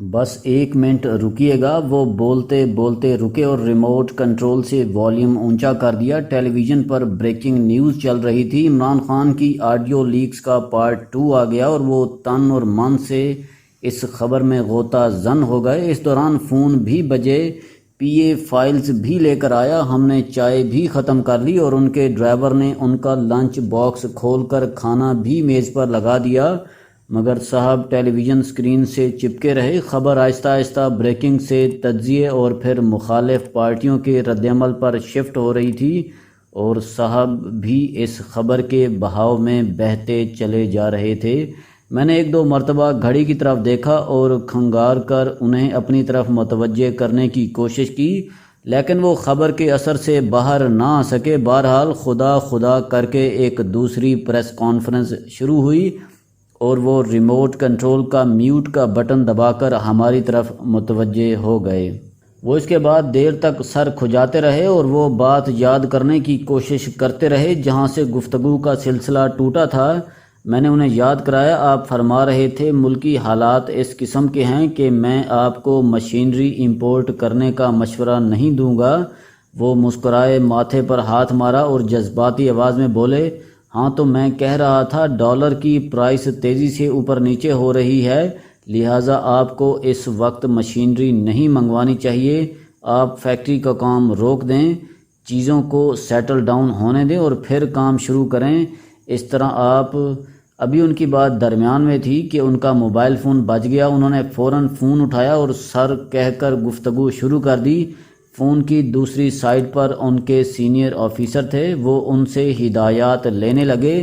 بس 1 منٹ رکیے گا۔ وہ بولتے بولتے رکے اور ریموٹ کنٹرول سے والیوم اونچا کر دیا۔ ٹیلی ویژن پر بریکنگ نیوز چل رہی تھی۔ عمران خان کی آڈیو لیکس کا پارٹ 2 آ گیا اور وہ تن اور من سے اس خبر میں غوطہ زن ہو گئے۔ اس دوران فون بھی بجے، پی اے فائلز بھی لے کر آیا۔ ہم نے چائے بھی ختم کر لی اور ان کے ڈرائیور نے ان کا لنچ باکس کھول کر کھانا بھی میز پر لگا دیا، مگر صاحب ٹیلی ویژن اسکرین سے چپکے رہے۔ خبر آہستہ آہستہ بریکنگ سے تجزیے اور پھر مخالف پارٹیوں کے رد عمل پر شفٹ ہو رہی تھی، اور صاحب بھی اس خبر کے بہاؤ میں بہتے چلے جا رہے تھے۔ میں نے 1-2 مرتبہ گھڑی کی طرف دیکھا اور کھنگار کر انہیں اپنی طرف متوجہ کرنے کی کوشش کی، لیکن وہ خبر کے اثر سے باہر نہ آ سکے۔ بہرحال خدا خدا کر کے ایک دوسری پریس کانفرنس شروع ہوئی اور وہ ریموٹ کنٹرول کا میوٹ کا بٹن دبا کر ہماری طرف متوجہ ہو گئے۔ وہ اس کے بعد دیر تک سر کھجاتے رہے اور وہ بات یاد کرنے کی کوشش کرتے رہے جہاں سے گفتگو کا سلسلہ ٹوٹا تھا۔ میں نے انہیں یاد کرایا، آپ فرما رہے تھے ملکی حالات اس قسم کے ہیں کہ میں آپ کو مشینری امپورٹ کرنے کا مشورہ نہیں دوں گا۔ وہ مسکرائے، ماتھے پر ہاتھ مارا اور جذباتی آواز میں بولے، ہاں تو میں کہہ رہا تھا ڈالر کی پرائس تیزی سے اوپر نیچے ہو رہی ہے، لہٰذا آپ کو اس وقت مشینری نہیں منگوانی چاہیے۔ آپ فیکٹری کا کام روک دیں، چیزوں کو سیٹل ڈاؤن ہونے دیں اور پھر کام شروع کریں۔ اس طرح آپ ابھی ان کی بات درمیان میں تھی کہ ان کا موبائل فون بج گیا۔ انہوں نے فوراً فون اٹھایا اور سر کہہ کر گفتگو شروع کر دی۔ فون کی دوسری سائیڈ پر ان کے سینئر آفیسر تھے۔ وہ ان سے ہدایات لینے لگے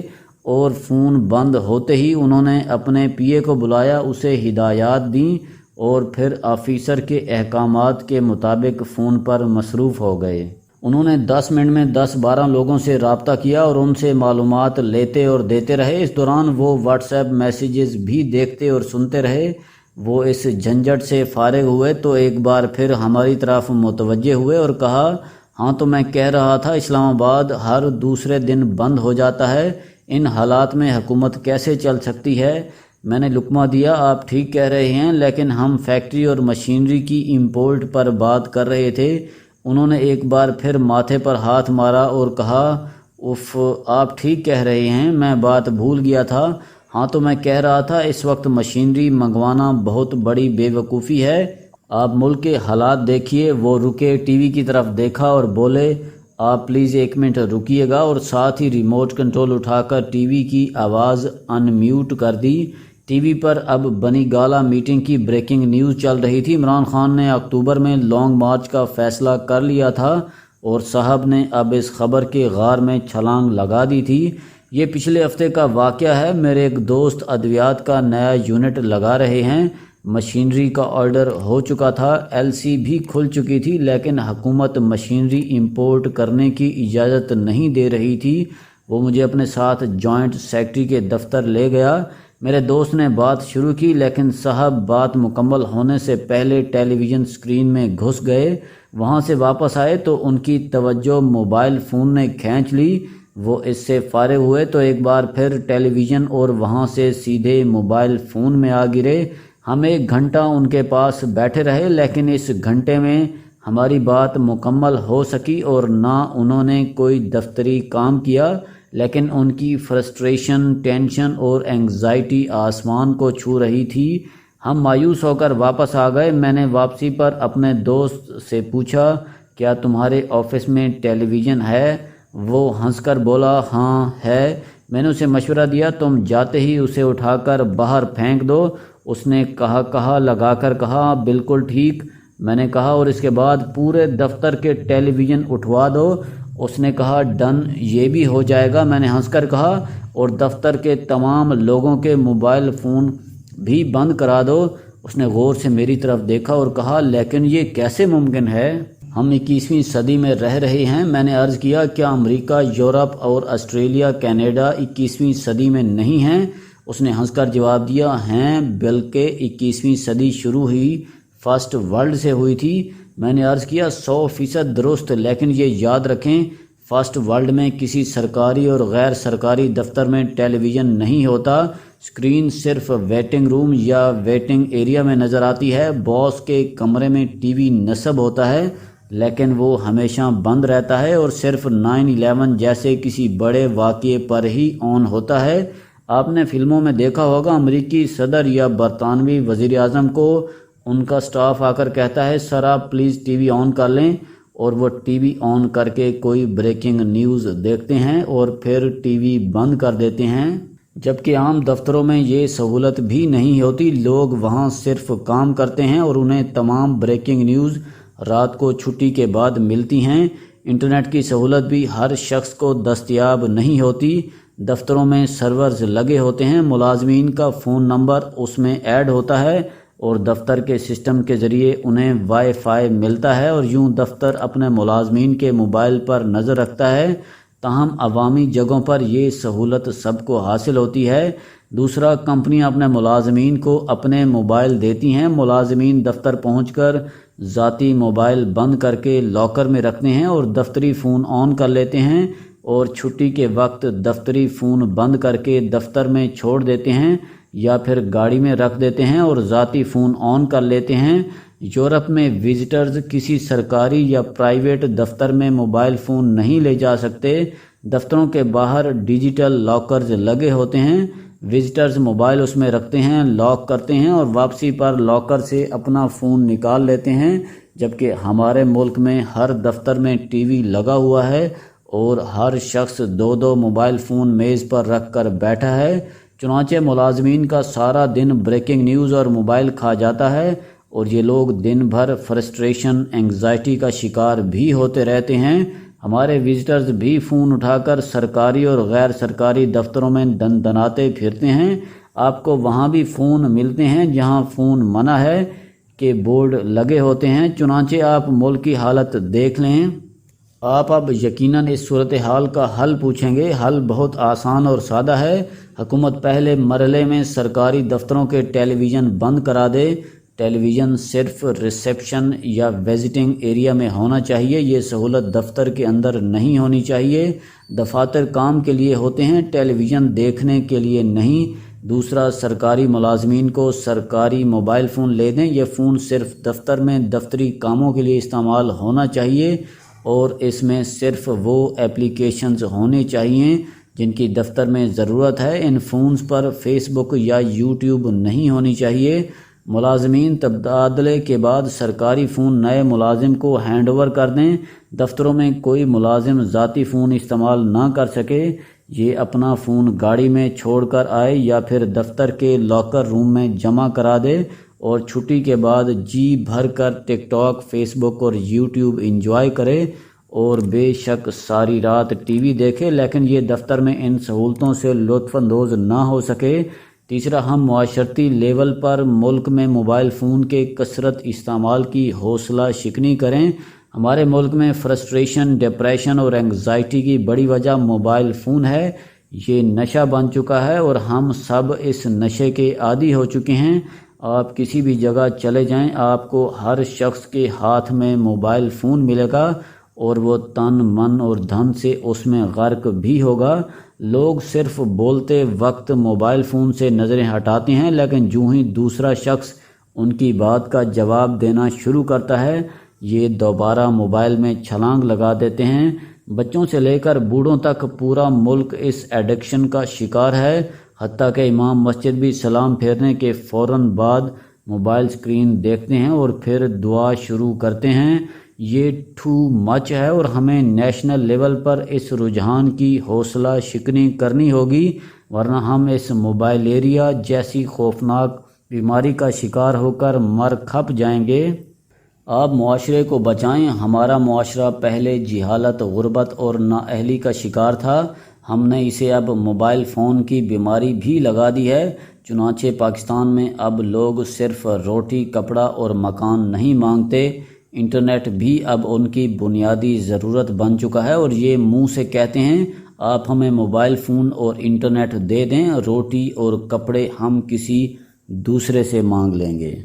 اور فون بند ہوتے ہی انہوں نے اپنے پی اے کو بلایا، اسے ہدایات دیں اور پھر آفیسر کے احکامات کے مطابق فون پر مصروف ہو گئے۔ انہوں نے 10 منٹ میں 10-12 لوگوں سے رابطہ کیا اور ان سے معلومات لیتے اور دیتے رہے۔ اس دوران وہ واٹس ایپ میسیجز بھی دیکھتے اور سنتے رہے۔ وہ اس جھنجھٹ سے فارغ ہوئے تو ایک بار پھر ہماری طرف متوجہ ہوئے اور کہا، ہاں تو میں کہہ رہا تھا اسلام آباد ہر دوسرے دن بند ہو جاتا ہے، ان حالات میں حکومت کیسے چل سکتی ہے؟ میں نے لقمہ دیا، آپ ٹھیک کہہ رہے ہیں، لیکن ہم فیکٹری اور مشینری کی امپورٹ پر بات کر رہے تھے۔ انہوں نے ایک بار پھر ماتھے پر ہاتھ مارا اور کہا، اف، آپ ٹھیک کہہ رہے ہیں، میں بات بھول گیا تھا۔ ہاں تو میں کہہ رہا تھا اس وقت مشینری منگوانا بہت بڑی بے وقوفی ہے۔ آپ ملک کے حالات دیکھیے۔ وہ رکے، ٹی وی کی طرف دیکھا اور بولے، آپ پلیز 1 منٹ رکیے گا، اور ساتھ ہی ریموٹ کنٹرول اٹھا کر ٹی وی کی آواز ان میوٹ کر دی۔ ٹی وی پر اب بنی گالا میٹنگ کی بریکنگ نیوز چل رہی تھی۔ عمران خان نے اکتوبر میں لانگ مارچ کا فیصلہ کر لیا تھا اور صاحب نے اب اس خبر کے غار میں چھلانگ لگا دی تھی۔ یہ پچھلے ہفتے کا واقعہ ہے۔ میرے ایک دوست ادویات کا نیا یونٹ لگا رہے ہیں۔ مشینری کا آرڈر ہو چکا تھا، ایل سی بھی کھل چکی تھی، لیکن حکومت مشینری امپورٹ کرنے کی اجازت نہیں دے رہی تھی۔ وہ مجھے اپنے ساتھ جوائنٹ سیکرٹری کے دفتر لے گیا۔ میرے دوست نے بات شروع کی، لیکن صاحب بات مکمل ہونے سے پہلے ٹیلی ویژن اسکرین میں گھس گئے۔ وہاں سے واپس آئے تو ان کی توجہ موبائل فون نے کھینچ لی۔ وہ اس سے فارغ ہوئے تو ایک بار پھر ٹیلی ویژن اور وہاں سے سیدھے موبائل فون میں آ گرے۔ ہم 1 گھنٹہ ان کے پاس بیٹھے رہے، لیکن اس گھنٹے میں ہماری بات مکمل ہو سکی اور نہ انہوں نے کوئی دفتری کام کیا، لیکن ان کی فرسٹریشن، ٹینشن اور انگزائٹی آسمان کو چھو رہی تھی۔ ہم مایوس ہو کر واپس آ گئے۔ میں نے واپسی پر اپنے دوست سے پوچھا، کیا تمہارے آفس میں ٹیلی ویژن ہے؟ وہ ہنس کر بولا، ہاں ہے۔ میں نے اسے مشورہ دیا، تم جاتے ہی اسے اٹھا کر باہر پھینک دو۔ اس نے کہا لگا کر کہا، بالکل ٹھیک۔ میں نے کہا، اور اس کے بعد پورے دفتر کے ٹیلی ویژن اٹھوا دو۔ اس نے کہا، ڈن، یہ بھی ہو جائے گا۔ میں نے ہنس کر کہا، اور دفتر کے تمام لوگوں کے موبائل فون بھی بند کرا دو۔ اس نے غور سے میری طرف دیکھا اور کہا، لیکن یہ کیسے ممکن ہے؟ ہم 21ویں صدی میں رہ رہے ہیں۔ میں نے عرض کیا، کیا امریکہ، یورپ اور آسٹریلیا، کینیڈا 21ویں صدی میں نہیں ہیں؟ اس نے ہنس کر جواب دیا، ہیں، بلکہ 21ویں صدی شروع ہی فرسٹ ورلڈ سے ہوئی تھی۔ میں نے عرض کیا، 100% درست، لیکن یہ یاد رکھیں، فرسٹ ورلڈ میں کسی سرکاری اور غیر سرکاری دفتر میں ٹیلی ویژن نہیں ہوتا۔ اسکرین صرف ویٹنگ روم یا ویٹنگ ایریا میں نظر آتی ہے۔ باس کے کمرے میں ٹی وی نصب ہوتا ہے لیکن وہ ہمیشہ بند رہتا ہے اور صرف 9/11 جیسے کسی بڑے واقعے پر ہی آن ہوتا ہے۔ آپ نے فلموں میں دیکھا ہوگا امریکی صدر یا برطانوی وزیر اعظم کو ان کا سٹاف آ کر کہتا ہے سر آپ پلیز ٹی وی آن کر لیں، اور وہ ٹی وی آن کر کے کوئی بریکنگ نیوز دیکھتے ہیں اور پھر ٹی وی بند کر دیتے ہیں۔ جبکہ عام دفتروں میں یہ سہولت بھی نہیں ہوتی، لوگ وہاں صرف کام کرتے ہیں اور انہیں تمام بریکنگ نیوز رات کو چھٹی کے بعد ملتی ہیں۔ انٹرنیٹ کی سہولت بھی ہر شخص کو دستیاب نہیں ہوتی۔ دفتروں میں سرورز لگے ہوتے ہیں، ملازمین کا فون نمبر اس میں ایڈ ہوتا ہے اور دفتر کے سسٹم کے ذریعے انہیں وائی فائی ملتا ہے اور یوں دفتر اپنے ملازمین کے موبائل پر نظر رکھتا ہے۔ تاہم عوامی جگہوں پر یہ سہولت سب کو حاصل ہوتی ہے۔ دوسرا، کمپنیاں اپنے ملازمین کو اپنے موبائل دیتی ہیں۔ ملازمین دفتر پہنچ کر ذاتی موبائل بند کر کے لاکر میں رکھتے ہیں اور دفتری فون آن کر لیتے ہیں، اور چھٹی کے وقت دفتری فون بند کر کے دفتر میں چھوڑ دیتے ہیں یا پھر گاڑی میں رکھ دیتے ہیں اور ذاتی فون آن کر لیتے ہیں۔ یورپ میں وزٹرز کسی سرکاری یا پرائیویٹ دفتر میں موبائل فون نہیں لے جا سکتے۔ دفتروں کے باہر ڈیجیٹل لاکرز لگے ہوتے ہیں، وزٹرز موبائل اس میں رکھتے ہیں، لاک کرتے ہیں اور واپسی پر لاکر سے اپنا فون نکال لیتے ہیں۔ جبکہ ہمارے ملک میں ہر دفتر میں ٹی وی لگا ہوا ہے اور ہر شخص 2 موبائل فون میز پر رکھ کر بیٹھا ہے۔ چنانچہ ملازمین کا سارا دن بریکنگ نیوز اور موبائل کھا جاتا ہے اور یہ لوگ دن بھر فرسٹریشن، انگزائٹی کا شکار بھی ہوتے رہتے ہیں۔ ہمارے وزٹرز بھی فون اٹھا کر سرکاری اور غیر سرکاری دفتروں میں دناتے پھرتے ہیں۔ آپ کو وہاں بھی فون ملتے ہیں جہاں فون منع ہے کے بورڈ لگے ہوتے ہیں۔ چنانچہ آپ ملک کی حالت دیکھ لیں۔ آپ اب یقیناً اس صورتحال کا حل پوچھیں گے۔ حل بہت آسان اور سادہ ہے۔ حکومت پہلے مرحلے میں سرکاری دفتروں کے ٹیلی ویژن بند کرا دے۔ ٹیلی ویژن صرف ریسیپشن یا وزٹنگ ایریا میں ہونا چاہیے، یہ سہولت دفتر کے اندر نہیں ہونی چاہیے۔ دفاتر کام کے لیے ہوتے ہیں، ٹیلی ویژن دیکھنے کے لیے نہیں۔ دوسرا، سرکاری ملازمین کو سرکاری موبائل فون لے دیں۔ یہ فون صرف دفتر میں دفتری کاموں کے لیے استعمال ہونا چاہیے اور اس میں صرف وہ ایپلیکیشنز ہونے چاہیے جن کی دفتر میں ضرورت ہے۔ ان فونز پر فیس بک یا یوٹیوب نہیں ہونی چاہیے۔ ملازمین تبادلے کے بعد سرکاری فون نئے ملازم کو ہینڈ اوور کر دیں۔ دفتروں میں کوئی ملازم ذاتی فون استعمال نہ کر سکے۔ یہ اپنا فون گاڑی میں چھوڑ کر آئے یا پھر دفتر کے لاکر روم میں جمع کرا دے اور چھٹی کے بعد جی بھر کر ٹک ٹاک، فیس بک اور یوٹیوب انجوائے کرے اور بے شک ساری رات ٹی وی دیکھے، لیکن یہ دفتر میں ان سہولتوں سے لطف اندوز نہ ہو سکے۔ تیسرا، ہم معاشرتی لیول پر ملک میں موبائل فون کے کثرت استعمال کی حوصلہ شکنی کریں۔ ہمارے ملک میں فرسٹریشن، ڈپریشن اور انگزائٹی کی بڑی وجہ موبائل فون ہے۔ یہ نشہ بن چکا ہے اور ہم سب اس نشے کے عادی ہو چکے ہیں۔ آپ کسی بھی جگہ چلے جائیں، آپ کو ہر شخص کے ہاتھ میں موبائل فون ملے گا اور وہ تن، من اور دھن سے اس میں غرق بھی ہوگا۔ لوگ صرف بولتے وقت موبائل فون سے نظریں ہٹاتے ہیں، لیکن جو ہی دوسرا شخص ان کی بات کا جواب دینا شروع کرتا ہے، یہ دوبارہ موبائل میں چھلانگ لگا دیتے ہیں۔ بچوں سے لے کر بوڑھوں تک پورا ملک اس ایڈکشن کا شکار ہے۔ حتیٰ کہ امام مسجد بھی سلام پھیرنے کے فوراً بعد موبائل سکرین دیکھتے ہیں اور پھر دعا شروع کرتے ہیں۔ یہ ٹو مچ ہے اور ہمیں نیشنل لیول پر اس رجحان کی حوصلہ شکنی کرنی ہوگی، ورنہ ہم اس موبائلیریا جیسی خوفناک بیماری کا شکار ہو کر مر کھپ جائیں گے۔ آپ معاشرے کو بچائیں۔ ہمارا معاشرہ پہلے جہالت، غربت اور نااہلی کا شکار تھا، ہم نے اسے اب موبائل فون کی بیماری بھی لگا دی ہے۔ چنانچہ پاکستان میں اب لوگ صرف روٹی، کپڑا اور مکان نہیں مانگتے، انٹرنیٹ بھی اب ان کی بنیادی ضرورت بن چکا ہے اور یہ منہ سے کہتے ہیں آپ ہمیں موبائل فون اور انٹرنیٹ دے دیں، روٹی اور کپڑے ہم کسی دوسرے سے مانگ لیں گے۔